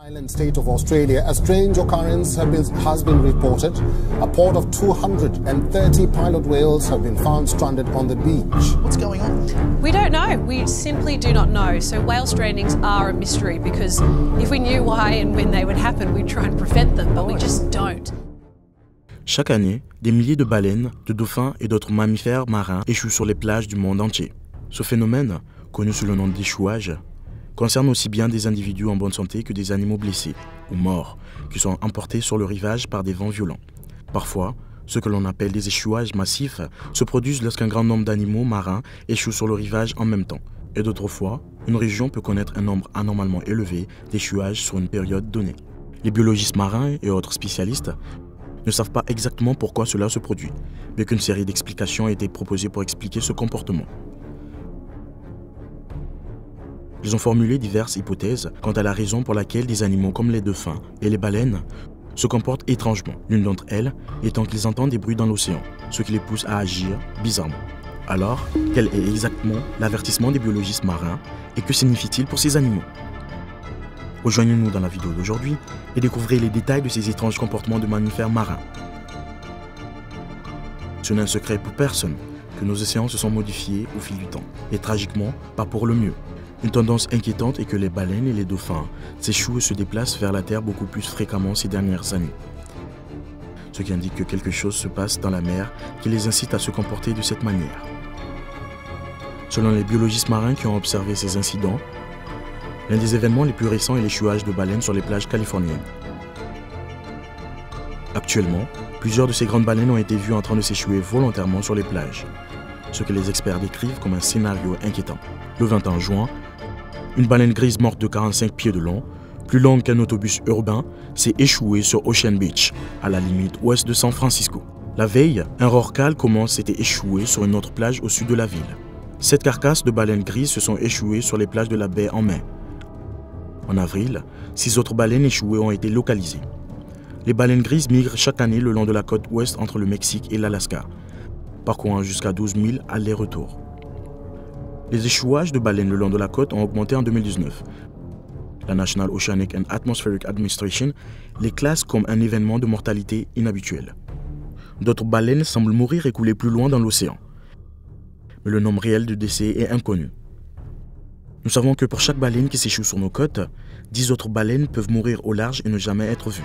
Island state of Australia, a strange occurrence has been reported. A port of 230 pilot whales have been found stranded on the beach. What's going on? We don't know. We simply do not know. So whale strandings are a mystery because if we knew why and when they would happen, we'd try and prevent them, but we just don't. Chaque année, des milliers de baleines, de dauphins et d'autres mammifères marins échouent sur les plages du monde entier. Ce phénomène, connu sous le nom d'échouage, concerne aussi bien des individus en bonne santé que des animaux blessés ou morts qui sont emportés sur le rivage par des vents violents. Parfois, ce que l'on appelle des échouages massifs se produisent lorsqu'un grand nombre d'animaux marins échouent sur le rivage en même temps. Et d'autres fois, une région peut connaître un nombre anormalement élevé d'échouages sur une période donnée. Les biologistes marins et autres spécialistes ne savent pas exactement pourquoi cela se produit, mais qu'une série d'explications a été proposée pour expliquer ce comportement. Ils ont formulé diverses hypothèses quant à la raison pour laquelle des animaux comme les dauphins et les baleines se comportent étrangement, l'une d'entre elles étant qu'ils entendent des bruits dans l'océan, ce qui les pousse à agir bizarrement. Alors, quel est exactement l'avertissement des biologistes marins et que signifie-t-il pour ces animaux? Rejoignez-nous dans la vidéo d'aujourd'hui et découvrez les détails de ces étranges comportements de mammifères marins. Ce n'est un secret pour personne que nos océans se sont modifiés au fil du temps, et tragiquement, pas pour le mieux. Une tendance inquiétante est que les baleines et les dauphins s'échouent et se déplacent vers la Terre beaucoup plus fréquemment ces dernières années. Ce qui indique que quelque chose se passe dans la mer qui les incite à se comporter de cette manière. Selon les biologistes marins qui ont observé ces incidents, l'un des événements les plus récents est l'échouage de baleines sur les plages californiennes. Actuellement, plusieurs de ces grandes baleines ont été vues en train de s'échouer volontairement sur les plages, ce que les experts décrivent comme un scénario inquiétant. Le 21 juin, une baleine grise morte de 45 pieds de long, plus longue qu'un autobus urbain, s'est échouée sur Ocean Beach, à la limite ouest de San Francisco. La veille, un rorqual s'était échoué sur une autre plage au sud de la ville. 7 carcasses de baleines grises se sont échouées sur les plages de la baie en mai. En avril, 6 autres baleines échouées ont été localisées. Les baleines grises migrent chaque année le long de la côte ouest entre le Mexique et l'Alaska, parcourant jusqu'à 12 000 allers-retours. Les échouages de baleines le long de la côte ont augmenté en 2019. La National Oceanic and Atmospheric Administration les classe comme un événement de mortalité inhabituel. D'autres baleines semblent mourir et couler plus loin dans l'océan. Mais le nombre réel de décès est inconnu. Nous savons que pour chaque baleine qui s'échoue sur nos côtes, 10 autres baleines peuvent mourir au large et ne jamais être vues,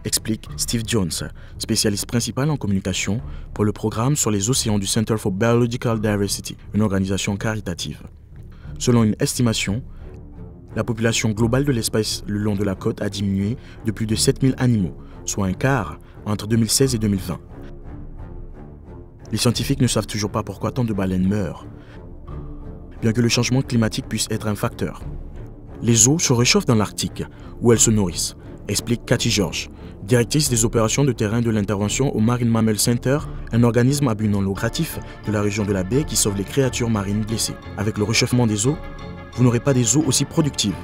explique Steve Jones, spécialiste principal en communication pour le programme sur les océans du Center for Biological Diversity, une organisation caritative. Selon une estimation, la population globale de l'espèce le long de la côte a diminué de plus de 7000 animaux, soit un quart entre 2016 et 2020. Les scientifiques ne savent toujours pas pourquoi tant de baleines meurent, bien que le changement climatique puisse être un facteur. Les eaux se réchauffent dans l'Arctique, où elles se nourrissent, explique Cathy George, directrice des opérations de terrain de l'intervention au Marine Mammal Center, un organisme à but non lucratif de la région de la baie qui sauve les créatures marines blessées. Avec le réchauffement des eaux, vous n'aurez pas des eaux aussi productives.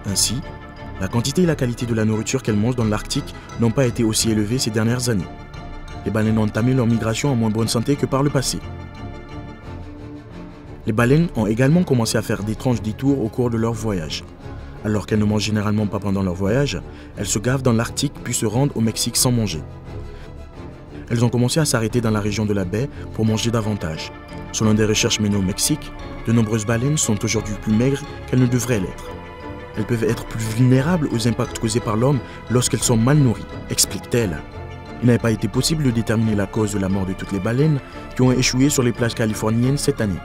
Ainsi, la quantité et la qualité de la nourriture qu'elles mangent dans l'Arctique n'ont pas été aussi élevées ces dernières années. Les baleines ont entamé leur migration en moins bonne santé que par le passé. Les baleines ont également commencé à faire d'étranges détours au cours de leur voyage. Alors qu'elles ne mangent généralement pas pendant leur voyage, elles se gavent dans l'Arctique puis se rendent au Mexique sans manger. Elles ont commencé à s'arrêter dans la région de la baie pour manger davantage. Selon des recherches menées au Mexique, de nombreuses baleines sont aujourd'hui plus maigres qu'elles ne devraient l'être. Elles peuvent être plus vulnérables aux impacts causés par l'homme lorsqu'elles sont mal nourries, explique-t-elle. Il n'avait pas été possible de déterminer la cause de la mort de toutes les baleines qui ont échoué sur les plages californiennes cette année.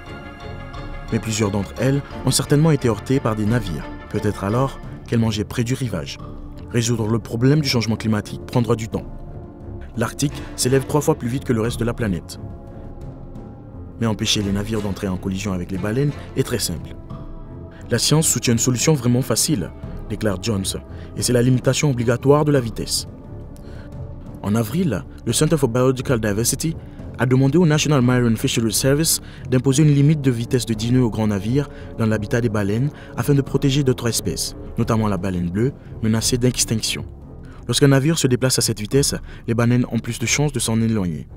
Mais plusieurs d'entre elles ont certainement été heurtées par des navires. Peut-être alors qu'elles mangeaient près du rivage. Résoudre le problème du changement climatique prendra du temps. L'Arctique s'élève 3 fois plus vite que le reste de la planète. Mais empêcher les navires d'entrer en collision avec les baleines est très simple. La science soutient une solution vraiment facile, déclare Jones, et c'est la limitation obligatoire de la vitesse. En avril, le Center for Biological Diversity a demandé au National Marine Fisheries Service d'imposer une limite de vitesse de 10 nœuds aux grands navires dans l'habitat des baleines afin de protéger d'autres espèces, notamment la baleine bleue, menacée d'extinction. Lorsqu'un navire se déplace à cette vitesse, les baleines ont plus de chances de s'en éloigner.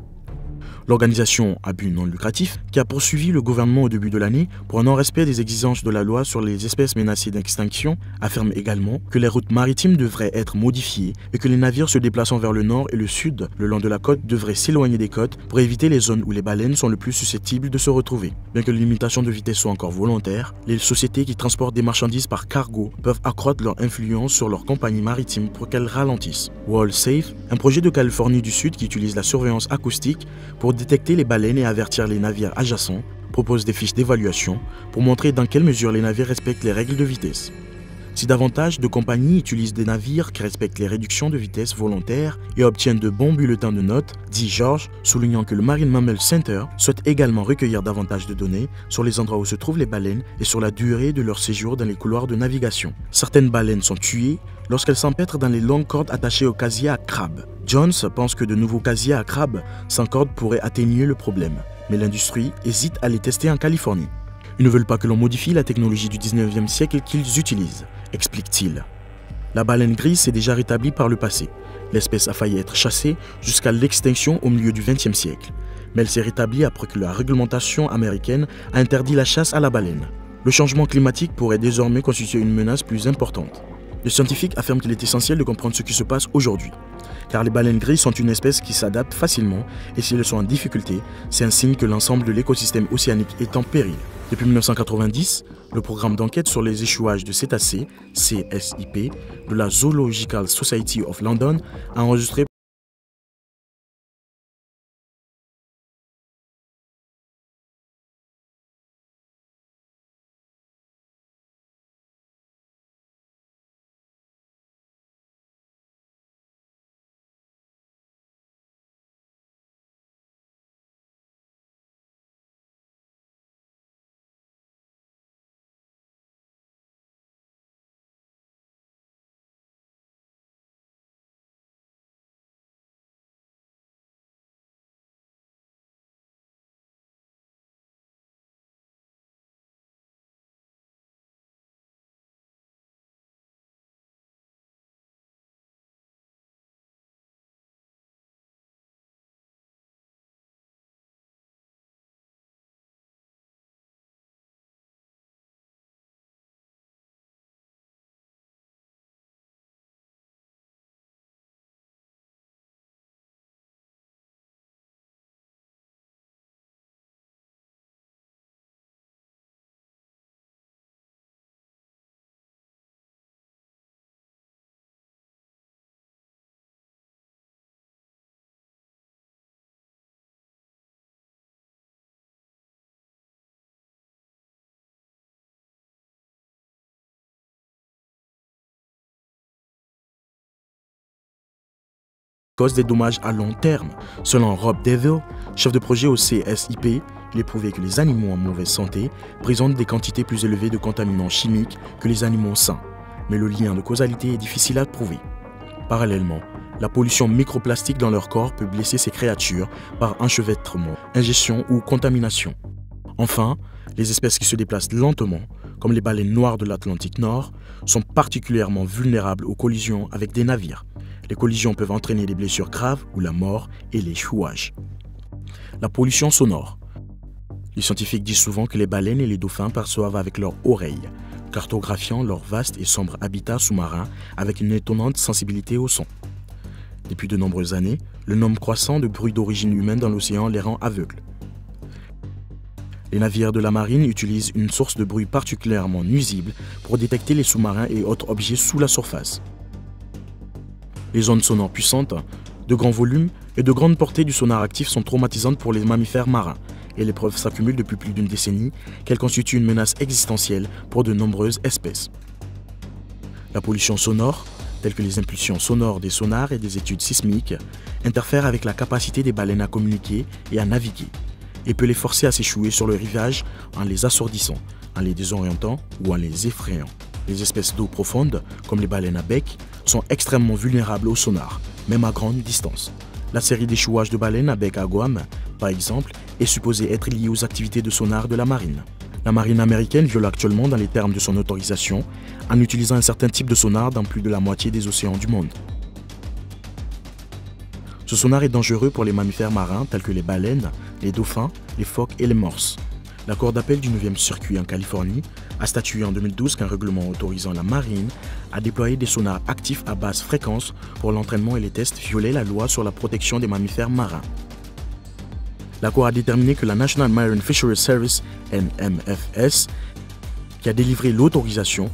L'organisation à but non lucratif, qui a poursuivi le gouvernement au début de l'année pour un non-respect des exigences de la loi sur les espèces menacées d'extinction, affirme également que les routes maritimes devraient être modifiées et que les navires se déplaçant vers le nord et le sud le long de la côte devraient s'éloigner des côtes pour éviter les zones où les baleines sont le plus susceptibles de se retrouver. Bien que les limitations de vitesse soient encore volontaires, les sociétés qui transportent des marchandises par cargo peuvent accroître leur influence sur leurs compagnies maritimes pour qu'elles ralentissent. WorldSafe, un projet de Californie du Sud qui utilise la surveillance acoustique pour détecter les baleines et avertir les navires adjacents, propose des fiches d'évaluation pour montrer dans quelle mesure les navires respectent les règles de vitesse. Si davantage de compagnies utilisent des navires qui respectent les réductions de vitesse volontaires et obtiennent de bons bulletins de notes, dit George, soulignant que le Marine Mammal Center souhaite également recueillir davantage de données sur les endroits où se trouvent les baleines et sur la durée de leur séjour dans les couloirs de navigation. Certaines baleines sont tuées lorsqu'elles s'empêtrent dans les longues cordes attachées aux casiers à crabes. Jones pense que de nouveaux casiers à crabes sans cordes pourraient atténuer le problème, mais l'industrie hésite à les tester en Californie. Ils ne veulent pas que l'on modifie la technologie du 19e siècle qu'ils utilisent, explique-t-il. La baleine grise s'est déjà rétablie par le passé. L'espèce a failli être chassée jusqu'à l'extinction au milieu du 20e siècle, mais elle s'est rétablie après que la réglementation américaine a interdit la chasse à la baleine. Le changement climatique pourrait désormais constituer une menace plus importante. Les scientifiques affirment qu'il est essentiel de comprendre ce qui se passe aujourd'hui, car les baleines grises sont une espèce qui s'adapte facilement et si elles sont en difficulté, c'est un signe que l'ensemble de l'écosystème océanique est en péril. Depuis 1990, le programme d'enquête sur les échouages de cétacés, CSIP, de la Zoological Society of London a enregistré cause des dommages à long terme. Selon Rob Deville, chef de projet au CSIP, il est prouvé que les animaux en mauvaise santé présentent des quantités plus élevées de contaminants chimiques que les animaux sains, mais le lien de causalité est difficile à prouver. Parallèlement, la pollution microplastique dans leur corps peut blesser ces créatures par enchevêtrement, ingestion ou contamination. Enfin, les espèces qui se déplacent lentement, comme les baleines noires de l'Atlantique Nord, sont particulièrement vulnérables aux collisions avec des navires. Les collisions peuvent entraîner des blessures graves ou la mort et l'échouage. La pollution sonore. Les scientifiques disent souvent que les baleines et les dauphins perçoivent avec leurs oreilles, cartographiant leur vaste et sombre habitat sous-marin avec une étonnante sensibilité au son. Depuis de nombreuses années, le nombre croissant de bruits d'origine humaine dans l'océan les rend aveugles. Les navires de la marine utilisent une source de bruit particulièrement nuisible pour détecter les sous-marins et autres objets sous la surface. Les ondes sonores puissantes, de grands volumes et de grandes portées du sonar actif sont traumatisantes pour les mammifères marins et les preuves s'accumulent depuis plus d'une décennie qu'elles constituent une menace existentielle pour de nombreuses espèces. La pollution sonore, telle que les impulsions sonores des sonars et des études sismiques, interfère avec la capacité des baleines à communiquer et à naviguer et peut les forcer à s'échouer sur le rivage en les assourdissant, en les désorientant ou en les effrayant. Les espèces d'eau profonde, comme les baleines à bec, sont extrêmement vulnérables au sonar, même à grande distance. La série d'échouages de baleines à bec à Guam, par exemple, est supposée être liée aux activités de sonar de la marine. La marine américaine viole actuellement dans les termes de son autorisation en utilisant un certain type de sonar dans plus de la moitié des océans du monde. Ce sonar est dangereux pour les mammifères marins tels que les baleines, les dauphins, les phoques et les morses. La Cour d'appel du 9e circuit en Californie a statué en 2012 qu'un règlement autorisant la marine à déployer des sonars actifs à basse fréquence pour l'entraînement et les tests violait la loi sur la protection des mammifères marins. La Cour a déterminé que la National Marine Fisheries Service, NMFS, qui a délivré l'autorisation,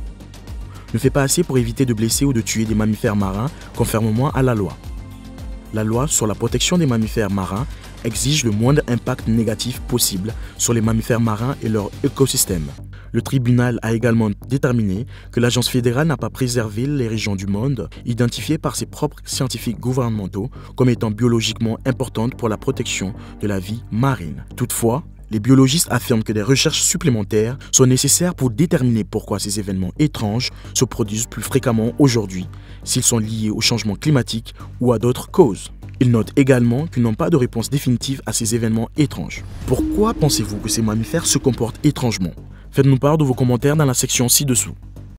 ne fait pas assez pour éviter de blesser ou de tuer des mammifères marins conformément à la loi. La loi sur la protection des mammifères marins exige le moindre impact négatif possible sur les mammifères marins et leur écosystème. Le tribunal a également déterminé que l'agence fédérale n'a pas préservé les régions du monde identifiées par ses propres scientifiques gouvernementaux comme étant biologiquement importantes pour la protection de la vie marine. Toutefois, les biologistes affirment que des recherches supplémentaires sont nécessaires pour déterminer pourquoi ces événements étranges se produisent plus fréquemment aujourd'hui, s'ils sont liés au changement climatique ou à d'autres causes. Ils notent également qu'ils n'ont pas de réponse définitive à ces événements étranges. Pourquoi pensez-vous que ces mammifères se comportent étrangement? Faites-nous part de vos commentaires dans la section ci-dessous.